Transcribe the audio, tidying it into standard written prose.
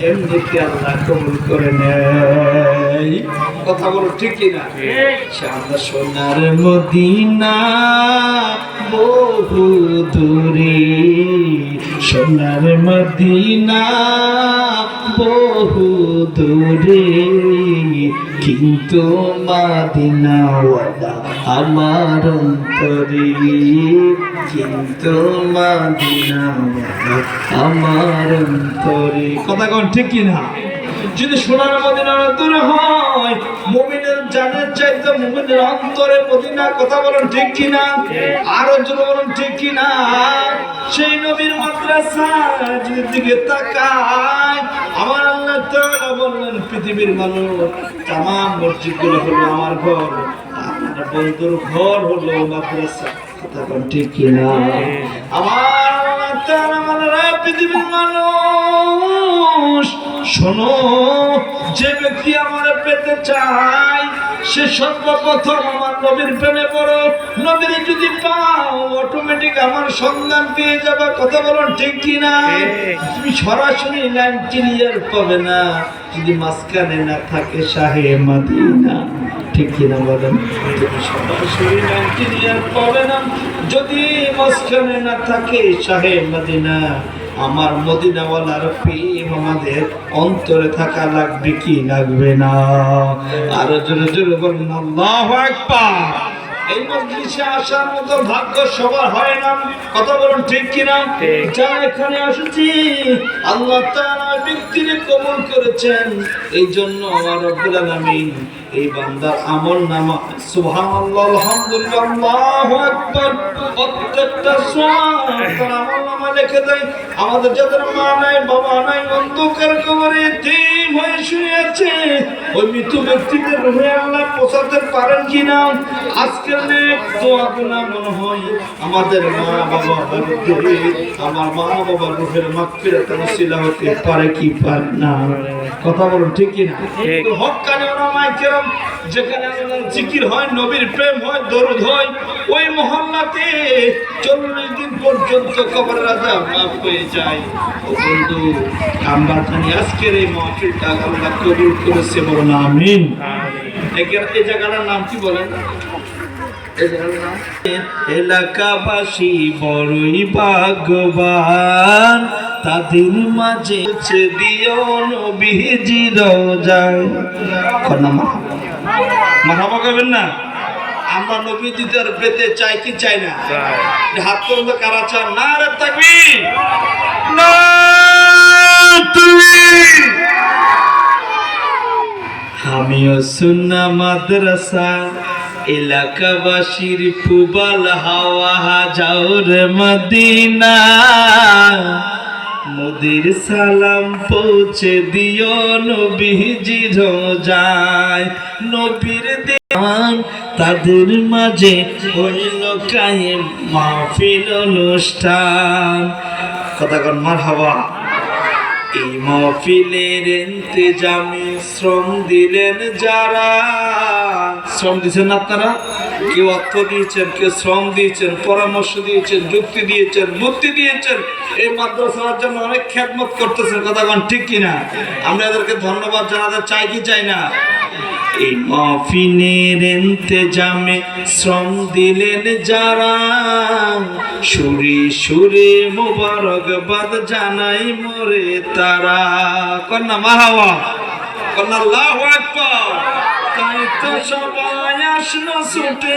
এমনিতে আল্লাহ কবুল করে নেয়। কথা বলো ঠিক কিনা? আমরা সোনার মদিনা বহু দূরে, সোনার মদিনা বহু দূরে, কিন্তু মদিনাওয়ালা আমার অন্তরে, কিন্তু মদিনাওয়ালা আমার অন্তরে। কথা কোন ঠিক কিনা? যদি সোনার মদিনার অন্তরে হয়, মুমিনের জানের চাইতে মুমিনের অন্তরে মদিনা। কথা বলেন ঠিক কিনা? আরো জোরে বলেন ঠিক কিনা? সেই নবীর মাদ্রাসা যদি দিকে তাকায়, আমার আল্লাহ তাআলা বললেন পৃথিবীর মানুষ তামাম মসজিদগুলো হলো আমার ঘর, আমার বন্ধুর ঘর হলো মাদ্রাসা। কথা কোন ঠিক কিনা? আমার আল্লাহ তাআলা বললেন পৃথিবীর মানুষ শোনো, যে ব্যক্তি আমার পেতে চায় সে সর্বপ্রথম আমার নবীর প্রেমে পড়ো। নবীর যদি পাও অটোমেটিক আমার সন্ধান পেয়ে যাবে। কথা বলো ঠিক কিনা? তুমি সরাসরি লাইন ক্লিয়ার পাবে না যদি মাঝখানে না থাকে শাহে মদিনা। ঠিক কিনা বলেন? তুমি সরাসরি লাইন ক্লিয়ার পাবে না যদি মাঝখানে না থাকে শাহে মদিনা। আমার মদিনাওয়ালার প্রেম আমাদের অন্তরে থাকা লাগবে কি লাগবে না? আরো জোরে জোরে বলুন আল্লাহু আকবার। এই মজলিসে আসার মতো ভাগ্য সবার হয় না। কথা বলুন ঠিক কিনা? যারা এখানে আসছি আল্লাহ তাআলা ব্যক্তিকে কবুল করেছেন, এই জন্য আমার রব্বুল আলামিন এই বান্দার আমল নামা সুবহানাল্লাহ আলহামদুলিল্লাহ আল্লাহু আকবার প্রত্যেকটা তার আমল নামা লিখে দেয়। আমাদের যাদের মা নাই বাবা নাই অন্ধকার কবরে এতিম হয়ে শুয়ে আছে, ওই মৃত ব্যক্তিদের রূহে আল্লাহ পৌঁছাতে পারেন কিনা? আজকের দোয়াগুলো মনে হয় আমাদের মা বাবা বলতে আমার মা বাবার রূহের মাগফিরাতের ওসিলা হতে পারে কি পারে না? কথা বলুন ঠিক কিনা? হক্কানি উলামায়ে কেরাম যেখানে আল্লাহর জিকির হয়, নবীর প্রেম হয়, দরুদ হয়, ওই মহল্লাতে 40 দিন পর্যন্ত কবরের আযাব মাফ হয়ে যায়। ও বন্ধু, আমরা জানি আজকের এই মাহফিলটা আল্লাহ কবুল করেছে, বলুন আমিন। এই জায়গাটার নাম কি বলেন? এলাকাবাসী বড়ই ভাগ্যবান, তাদের মাঝে দিও নবীজি রওজায়। মারহাবা করবেন না? আমরা নবী দিদার পেতে চাই কি চাই না? হাত তুলতে কারা চান? নারে তাকবীর, আমিও সুন্নাহ মাদ্রাসা এলাকাবাসীর পুবাল হাওয়া যাওর মদিনা, মোদের সালাম পৌঁছে দিও নবীজি রওজায়। নবীর দেওয়ান তাদের মাঝে হইল কায়েম মাহফিল অনুষ্ঠান। কথা কন মারহাবা। এই মাহফিলের ইন্তেজামে শ্রম দিলেন যারা, শ্রম দিয়েছেন আপনারা, কেউ অর্থ দিয়েছেন, কেউ শ্রম দিয়েছেন, পরামর্শ দিয়েছেন, যুক্তি দিয়েছেন, বুদ্ধি দিয়েছেন, এই মাদ্রাসার জন্য অনেক খেদমত করতেছেন। কথা বলেন ঠিক কিনা? আমরা এদেরকে ধন্যবাদ জানাতে চাই কি চাই না? এই মাহফিলের ইন্তেজামে শ্রম দিলেন যারা, সুরে সুরে মোবারকবাদ জানাই মোরে তারা। কন্যা মারহাবা, কন্যা আল্লাহু আকবার। তাই তো সবাই আসলো ছুটে।